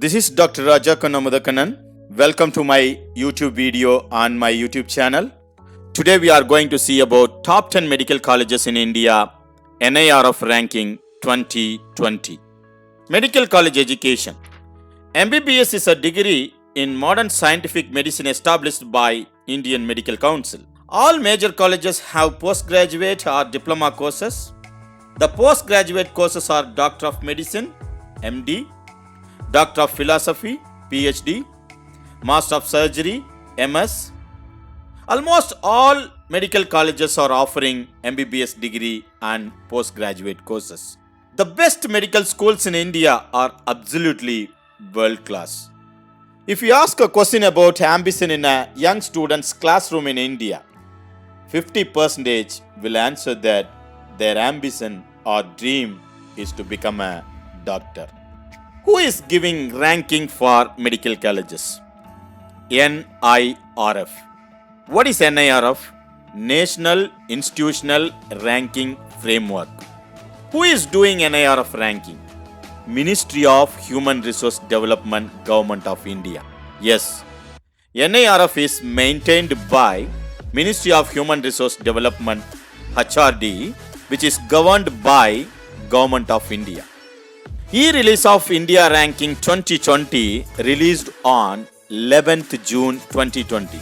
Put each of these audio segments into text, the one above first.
This is Dr. Raja Kannamudakanan. Welcome to my YouTube video on my YouTube channel. Today we are going to see about top 10 medical colleges in India, NIRF ranking 2020. Medical college education. MBBS is a degree in modern scientific medicine established by Indian Medical Council. All major colleges have postgraduate or diploma courses. The postgraduate courses are Doctor of Medicine, MD, Doctor of Philosophy, PhD, Master of Surgery, MS. Almost all medical colleges are offering MBBS degree and postgraduate courses. The best medical schools in India are absolutely world class. If you ask a question about ambition in a young student's classroom in India, 50% will answer that their ambition or dream is to become a doctor. Who is giving ranking for medical colleges? NIRF. What is NIRF? National Institutional Ranking Framework. Who is doing NIRF ranking? Ministry of Human Resource Development, Government of India. Yes, NIRF is maintained by Ministry of Human Resource Development, HRD, which is governed by Government of India. E-release of India ranking 2020 released on 11th June 2020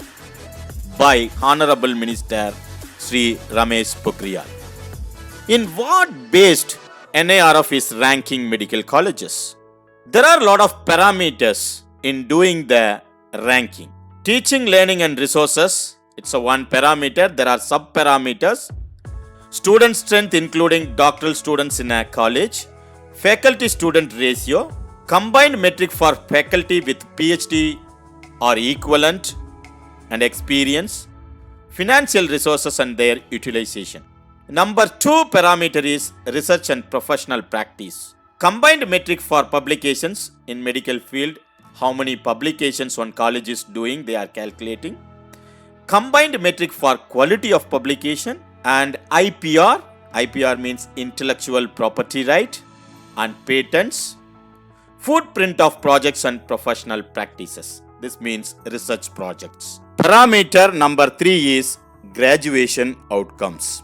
by Honorable Minister Sri Ramesh Pokhriyal. In what based NIRF is ranking medical colleges? There are a lot of parameters in doing the ranking. Teaching, learning and resources, it's a one parameter. There are sub-parameters. Student strength including doctoral students in a college. Faculty-student ratio, combined metric for faculty with PhD or equivalent and experience, financial resources and their utilization. Number 2 parameter is research and professional practice. Combined metric for publications in medical field, how many publications one college is doing, they are calculating. Combined metric for quality of publication and IPR. IPR means intellectual property right and patents, footprint of projects and professional practices. This means research projects. Parameter number 3 is graduation outcomes.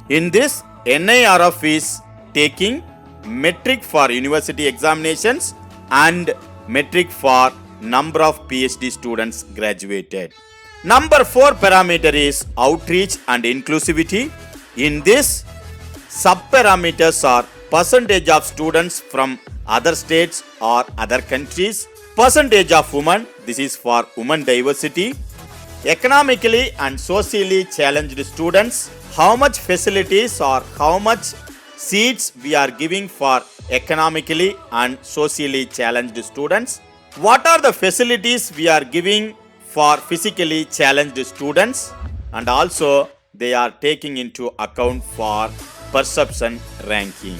In this, NIRF is taking metric for university examinations and metric for number of PhD students graduated. Number 4 parameter is outreach and inclusivity. In this, sub-parameters are percentage of students from other states or other countries, percentage of women, this is for women diversity, economically and socially challenged students, how much facilities or how much seats we are giving for economically and socially challenged students, what are the facilities we are giving for physically challenged students, and also they are taking into account for perception ranking.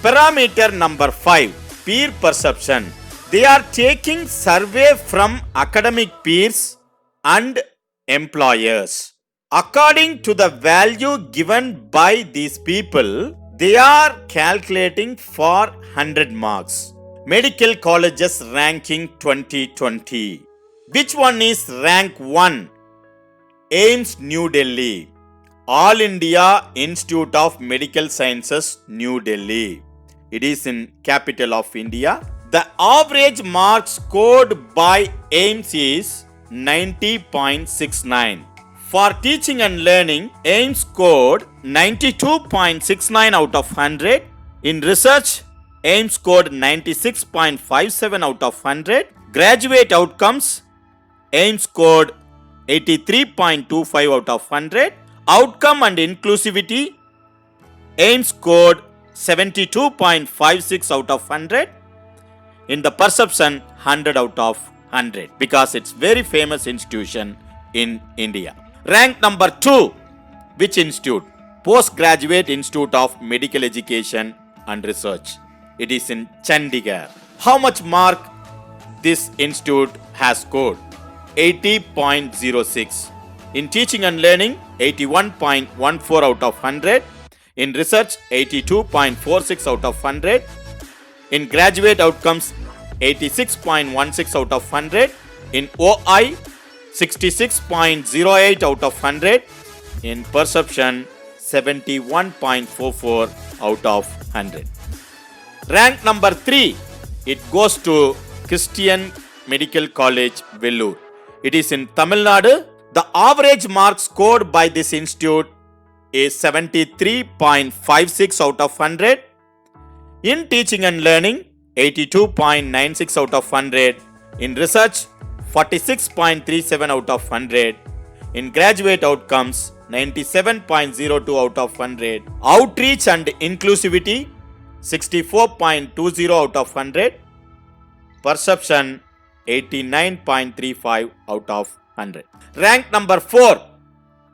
Parameter number 5, peer perception. They are taking survey from academic peers and employers. According to the value given by these people, they are calculating for 100 marks. Medical colleges ranking 2020. Which one is rank 1? AIIMS New Delhi. All India Institute of Medical Sciences, New Delhi. It is in capital of India. The average mark scored by AIIMS is 90.69. For teaching and learning, AIIMS scored 92.69 out of 100. In research, AIIMS scored 96.57 out of 100. Graduate outcomes, AIIMS scored 83.25 out of 100. Outcome and inclusivity, AIIMS scored 72.56 out of 100. In the perception, 100 out of 100 because it's very famous institution in India. Rank number 2, which institute? Postgraduate Institute of Medical Education and Research. It is in Chandigarh. How much mark this institute has scored? 80.06. In teaching and learning, 81.14 out of 100. In research, 82.46 out of 100. In graduate outcomes, 86.16 out of 100. In OI, 66.08 out of 100. In perception, 71.44 out of 100. Rank number 3, it goes to Christian Medical College, Vellore. It is in Tamil Nadu. The average mark scored by this institute is 73.56 out of 100. In teaching and learning, 82.96 out of 100. In research, 46.37 out of 100. In graduate outcomes, 97.02 out of 100. Outreach and inclusivity, 64.20 out of 100. Perception, 89.35 out of 100. Rank number 4,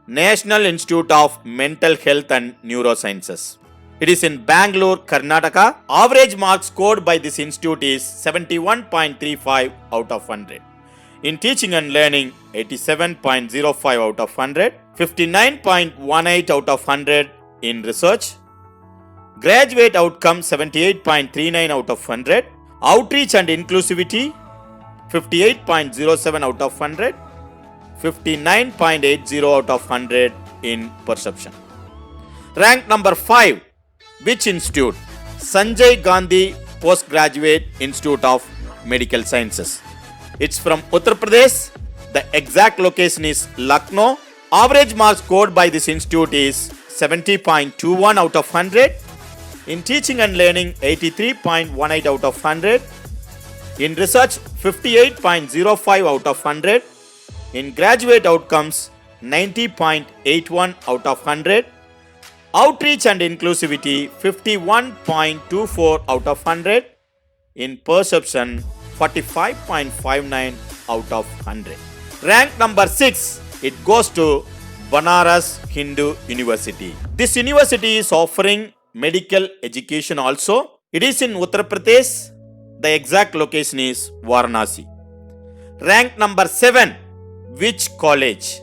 National Institute of Mental Health and Neurosciences. It is in Bangalore, Karnataka. Average mark scored by this institute is 71.35 out of 100. In teaching and learning, 87.05 out of 100. 59.18 out of 100 in research. Graduate outcome, 78.39 out of 100. Outreach and inclusivity, 58.07 out of 100. 59.80 out of 100 in perception. Rank number 5, which institute? Sanjay Gandhi Postgraduate Institute of Medical Sciences. It's from Uttar Pradesh. The exact location is Lucknow. Average mark scored by this institute is 70.21 out of 100. In teaching and learning, 83.18 out of 100. In research, 58.05 out of 100. In graduate outcomes, 90.81 out of 100. Outreach and inclusivity, 51.24 out of 100. In perception, 45.59 out of 100. Rank number 6, it goes to Banaras Hindu University. This university is offering medical education also. It is in Uttar Pradesh. The exact location is Varanasi. Rank number 7, which college?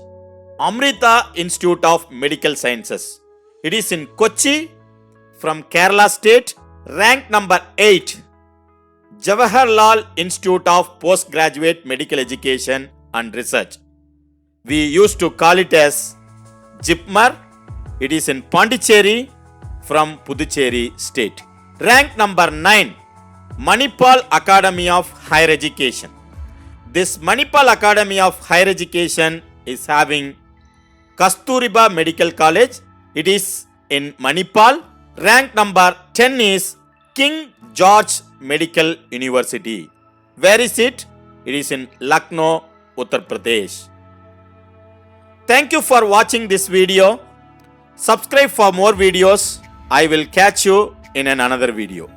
Amrita Institute of Medical Sciences. It is in Kochi, from Kerala State. Rank number 8, Jawaharlal Institute of Postgraduate Medical Education and Research. We used to call it as JIPMER. It is in Pondicherry, from Puducherry State. Rank number 9, Manipal Academy of Higher Education. This Manipal Academy of Higher Education is having Kasturiba Medical College. It is in Manipal. Rank number 10 is King George Medical University. Where is it? It is in Lucknow, Uttar Pradesh. Thank you for watching this video. Subscribe for more videos. I will catch you in another video.